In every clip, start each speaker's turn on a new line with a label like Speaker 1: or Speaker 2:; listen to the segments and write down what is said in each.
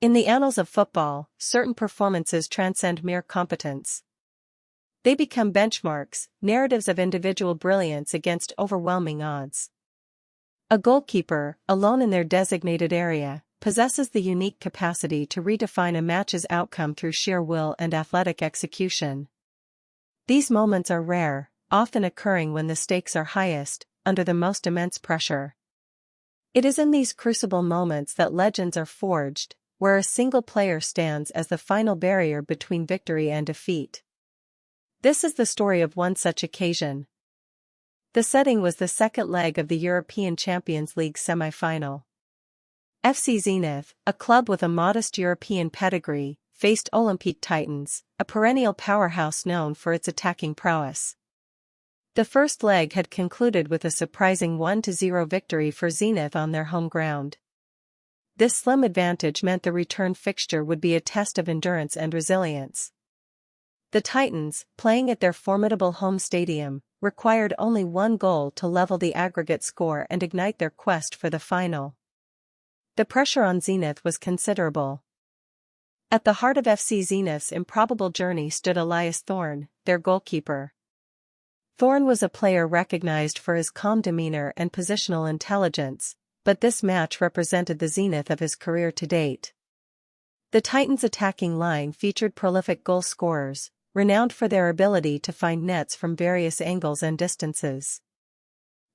Speaker 1: In the annals of football, certain performances transcend mere competence. They become benchmarks, narratives of individual brilliance against overwhelming odds. A goalkeeper, alone in their designated area, possesses the unique capacity to redefine a match's outcome through sheer will and athletic execution. These moments are rare, often occurring when the stakes are highest, under the most immense pressure. It is in these crucible moments that legends are forged, where a single player stands as the final barrier between victory and defeat. This is the story of one such occasion. The setting was the second leg of the European Champions League semi-final. FC Zenit, a club with a modest European pedigree, faced Olympique Titans, a perennial powerhouse known for its attacking prowess. The first leg had concluded with a surprising 1-0 victory for Zenit on their home ground. This slim advantage meant the return fixture would be a test of endurance and resilience. The Titans, playing at their formidable home stadium, required only one goal to level the aggregate score and ignite their quest for the final. The pressure on Zenit was considerable. At the heart of FC Zenit's improbable journey stood Elias Thorn, their goalkeeper. Thorn was a player recognized for his calm demeanor and positional intelligence, but this match represented the zenith of his career to date. The Titans' attacking line featured prolific goal scorers, renowned for their ability to find nets from various angles and distances.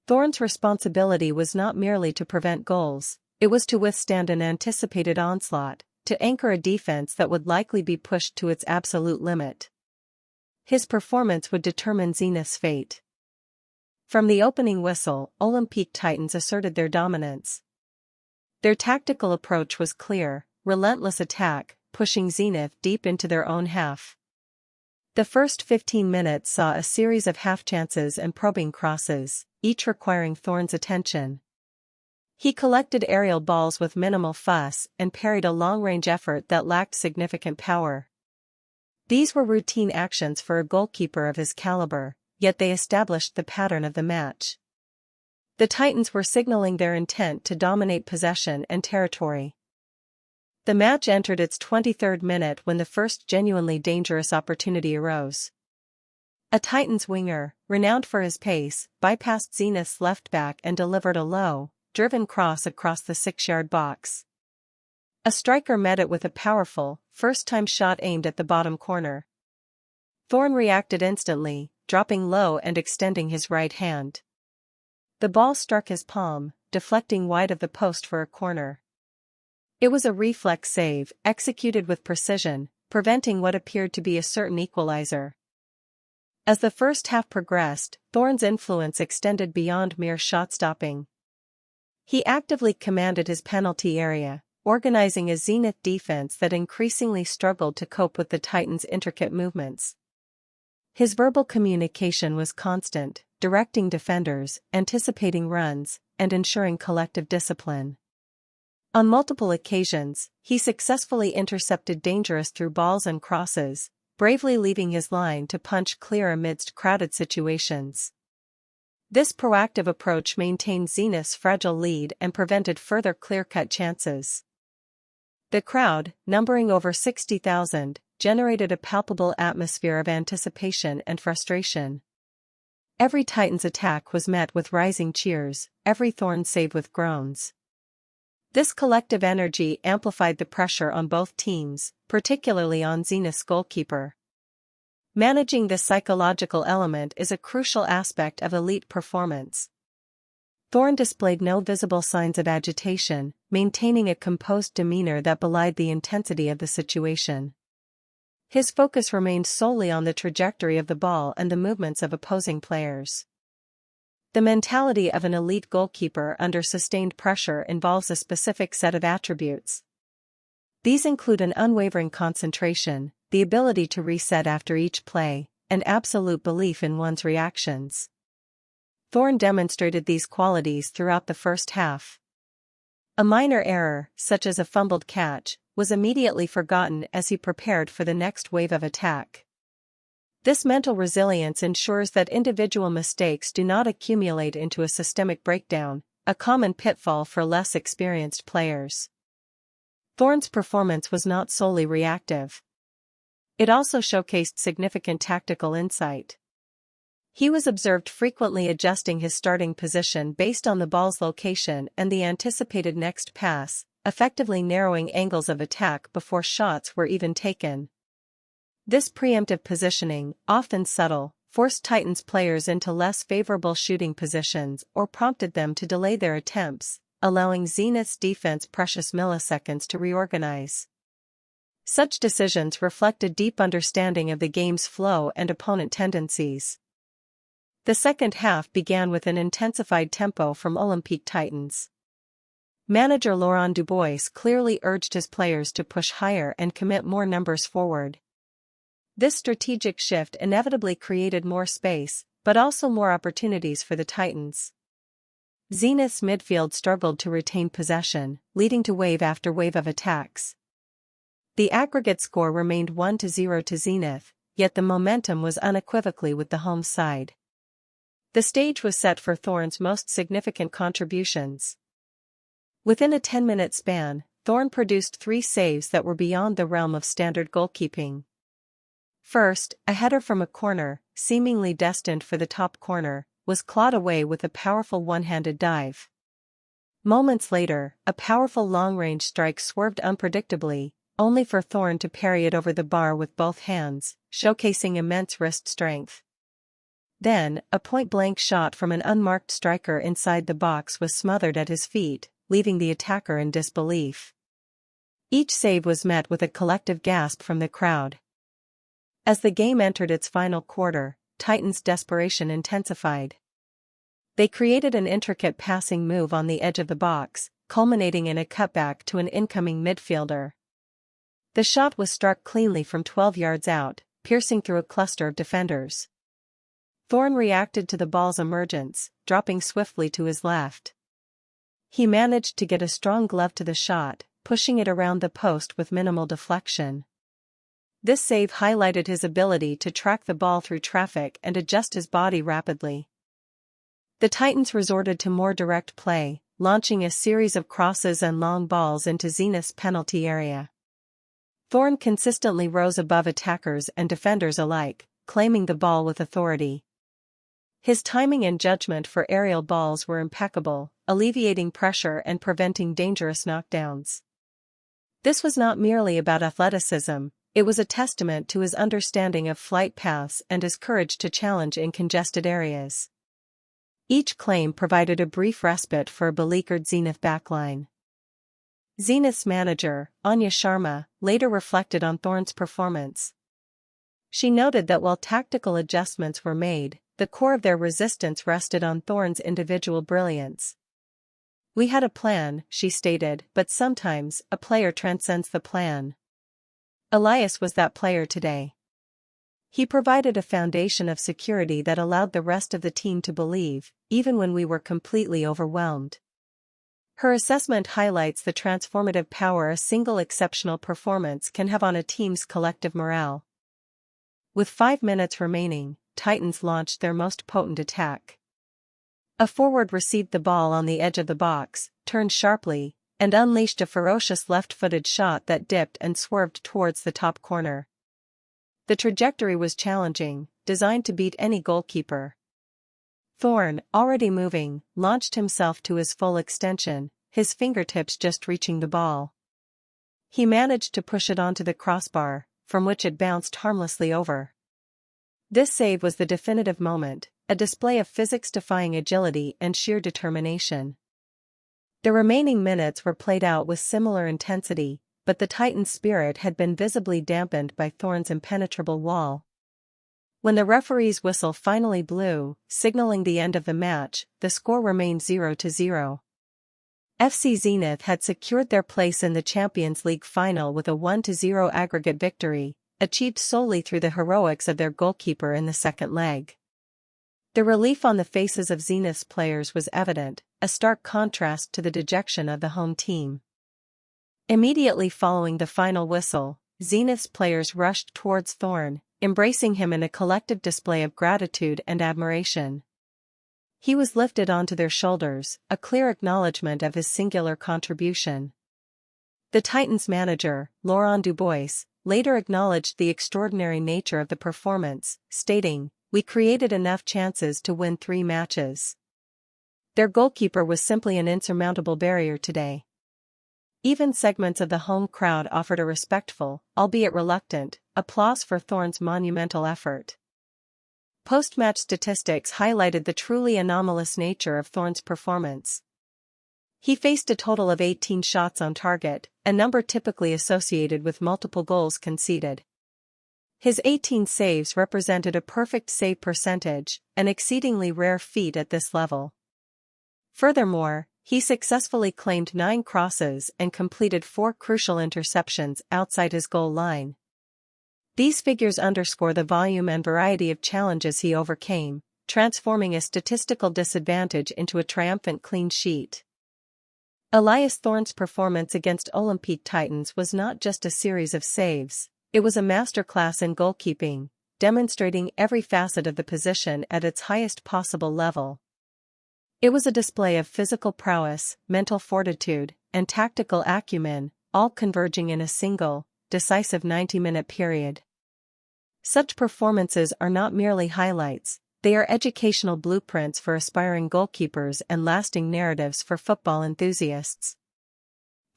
Speaker 1: Thorn's responsibility was not merely to prevent goals, it was to withstand an anticipated onslaught, to anchor a defense that would likely be pushed to its absolute limit. His performance would determine Zenit's fate. From the opening whistle, Olympique Titans asserted their dominance. Their tactical approach was clear, relentless attack, pushing Zenit deep into their own half. The first 15 minutes saw a series of half-chances and probing crosses, each requiring Thorn's attention. He collected aerial balls with minimal fuss and parried a long-range effort that lacked significant power. These were routine actions for a goalkeeper of his caliber, yet they established the pattern of the match. The Titans were signaling their intent to dominate possession and territory. The match entered its 23rd minute when the first genuinely dangerous opportunity arose. A Titans winger, renowned for his pace, bypassed Zenit's left back and delivered a low, driven cross across the 6-yard box. A striker met it with a powerful, first-time shot aimed at the bottom corner. Thorn reacted instantly, dropping low and extending his right hand. The ball struck his palm, deflecting wide of the post for a corner. It was a reflex save, executed with precision, preventing what appeared to be a certain equalizer. As the first half progressed, Thorn's influence extended beyond mere shot-stopping. He actively commanded his penalty area, organizing a Zenit defense that increasingly struggled to cope with the Titans' intricate movements. His verbal communication was constant, directing defenders, anticipating runs, and ensuring collective discipline. On multiple occasions, he successfully intercepted dangerous through balls and crosses, bravely leaving his line to punch clear amidst crowded situations. This proactive approach maintained Zenit's fragile lead and prevented further clear-cut chances. The crowd, numbering over 60,000, generated a palpable atmosphere of anticipation and frustration. Every Titans attack was met with rising cheers, every Thorn save with groans. This collective energy amplified the pressure on both teams, particularly on Zenit's goalkeeper. Managing this psychological element is a crucial aspect of elite performance. Thorn displayed no visible signs of agitation, maintaining a composed demeanor that belied the intensity of the situation. His focus remained solely on the trajectory of the ball and the movements of opposing players. The mentality of an elite goalkeeper under sustained pressure involves a specific set of attributes. These include an unwavering concentration, the ability to reset after each play, and absolute belief in one's reactions. Thorn demonstrated these qualities throughout the first half. A minor error, such as a fumbled catch, was immediately forgotten as he prepared for the next wave of attack. This mental resilience ensures that individual mistakes do not accumulate into a systemic breakdown, a common pitfall for less experienced players. Thorne's performance was not solely reactive. It also showcased significant tactical insight. He was observed frequently adjusting his starting position based on the ball's location and the anticipated next pass, effectively narrowing angles of attack before shots were even taken. This preemptive positioning, often subtle, forced Titans players into less favorable shooting positions or prompted them to delay their attempts, allowing Zenith's defense precious milliseconds to reorganize. Such decisions reflect a deep understanding of the game's flow and opponent tendencies. The second half began with an intensified tempo from Olympique Titans. Manager Laurent Dubois clearly urged his players to push higher and commit more numbers forward. This strategic shift inevitably created more space, but also more opportunities for the Titans. Zenith's midfield struggled to retain possession, leading to wave after wave of attacks. The aggregate score remained 1-0 to Zenith, yet the momentum was unequivocally with the home side. The stage was set for Thorne's most significant contributions. Within a 10-minute span, Thorne produced 3 saves that were beyond the realm of standard goalkeeping. First, a header from a corner, seemingly destined for the top corner, was clawed away with a powerful one-handed dive. Moments later, a powerful long-range strike swerved unpredictably, only for Thorne to parry it over the bar with both hands, showcasing immense wrist strength. Then, a point-blank shot from an unmarked striker inside the box was smothered at his feet, leaving the attacker in disbelief. Each save was met with a collective gasp from the crowd. As the game entered its final quarter, Titans' desperation intensified. They created an intricate passing move on the edge of the box, culminating in a cutback to an incoming midfielder. The shot was struck cleanly from 12 yards out, piercing through a cluster of defenders. Thorne reacted to the ball's emergence, dropping swiftly to his left. He managed to get a strong glove to the shot, pushing it around the post with minimal deflection. This save highlighted his ability to track the ball through traffic and adjust his body rapidly. The Titans resorted to more direct play, launching a series of crosses and long balls into Zenith's penalty area. Thorne consistently rose above attackers and defenders alike, claiming the ball with authority. His timing and judgment for aerial balls were impeccable, alleviating pressure and preventing dangerous knockdowns. This was not merely about athleticism, it was a testament to his understanding of flight paths and his courage to challenge in congested areas. Each claim provided a brief respite for a beleaguered Zenith backline. Zenith's manager, Anya Sharma, later reflected on Thorne's performance. She noted that while tactical adjustments were made, the core of their resistance rested on Thorne's individual brilliance. "We had a plan," she stated, "but sometimes a player transcends the plan." Elias was that player today. He provided a foundation of security that allowed the rest of the team to believe, even when we were completely overwhelmed. Her assessment highlights the transformative power a single exceptional performance can have on a team's collective morale. With 5 minutes remaining, Titans launched their most potent attack. A forward received the ball on the edge of the box, turned sharply, and unleashed a ferocious left-footed shot that dipped and swerved towards the top corner. The trajectory was challenging, designed to beat any goalkeeper. Thorne, already moving, launched himself to his full extension, his fingertips just reaching the ball. He managed to push it onto the crossbar, from which it bounced harmlessly over. This save was the definitive moment, a display of physics-defying agility and sheer determination. The remaining minutes were played out with similar intensity, but the Titans' spirit had been visibly dampened by Thorne's impenetrable wall. When the referee's whistle finally blew, signaling the end of the match, the score remained 0-0. FC Zenith had secured their place in the Champions League final with a 1-0 aggregate victory, achieved solely through the heroics of their goalkeeper in the second leg. The relief on the faces of Zenith's players was evident, a stark contrast to the dejection of the home team. Immediately following the final whistle, Zenith's players rushed towards Thorne, embracing him in a collective display of gratitude and admiration. He was lifted onto their shoulders, a clear acknowledgement of his singular contribution. The Titans' manager, Laurent Dubois, later acknowledged the extraordinary nature of the performance, stating, "We created enough chances to win 3 matches. Their goalkeeper was simply an insurmountable barrier today." Even segments of the home crowd offered a respectful, albeit reluctant, applause for Thorne's monumental effort. Post-match statistics highlighted the truly anomalous nature of Thorne's performance. He faced a total of 18 shots on target, a number typically associated with multiple goals conceded. His 18 saves represented a perfect save percentage, an exceedingly rare feat at this level. Furthermore, he successfully claimed 9 crosses and completed 4 crucial interceptions outside his goal line. These figures underscore the volume and variety of challenges he overcame, transforming a statistical disadvantage into a triumphant clean sheet. Elias Thorne's performance against Olympique Titans was not just a series of saves, it was a masterclass in goalkeeping, demonstrating every facet of the position at its highest possible level. It was a display of physical prowess, mental fortitude, and tactical acumen, all converging in a single, decisive 90-minute period. Such performances are not merely highlights, they are educational blueprints for aspiring goalkeepers and lasting narratives for football enthusiasts.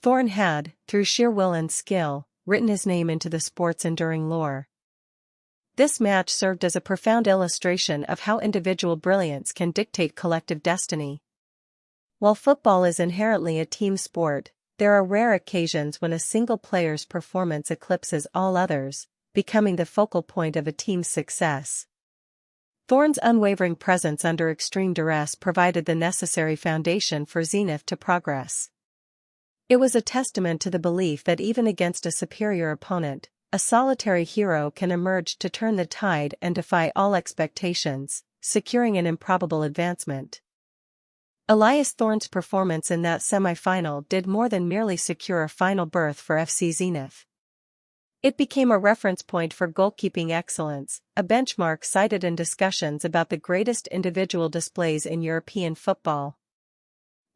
Speaker 1: Thorne had, through sheer will and skill, written his name into the sport's enduring lore. This match served as a profound illustration of how individual brilliance can dictate collective destiny. While football is inherently a team sport, there are rare occasions when a single player's performance eclipses all others, becoming the focal point of a team's success. Thorne's unwavering presence under extreme duress provided the necessary foundation for Zenith to progress. It was a testament to the belief that even against a superior opponent, a solitary hero can emerge to turn the tide and defy all expectations, securing an improbable advancement. Elias Thorne's performance in that semi-final did more than merely secure a final berth for FC Zenith. It became a reference point for goalkeeping excellence, a benchmark cited in discussions about the greatest individual displays in European football.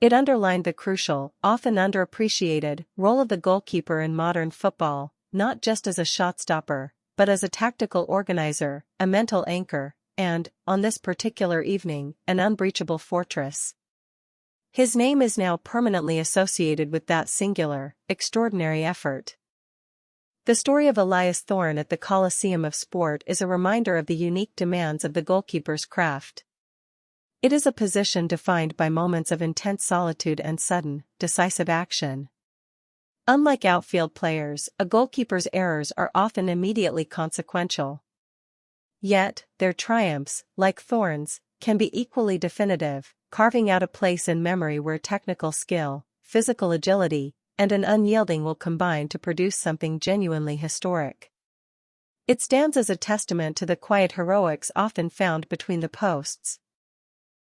Speaker 1: It underlined the crucial, often underappreciated, role of the goalkeeper in modern football, not just as a shot-stopper, but as a tactical organizer, a mental anchor, and, on this particular evening, an unbreachable fortress. His name is now permanently associated with that singular, extraordinary effort. The story of Elias Thorne at the Colosseum of Sport is a reminder of the unique demands of the goalkeeper's craft. It is a position defined by moments of intense solitude and sudden, decisive action. Unlike outfield players, a goalkeeper's errors are often immediately consequential. Yet, their triumphs, like Thorne's, can be equally definitive, carving out a place in memory where technical skill, physical agility, and an unyielding will combine to produce something genuinely historic. It stands as a testament to the quiet heroics often found between the posts,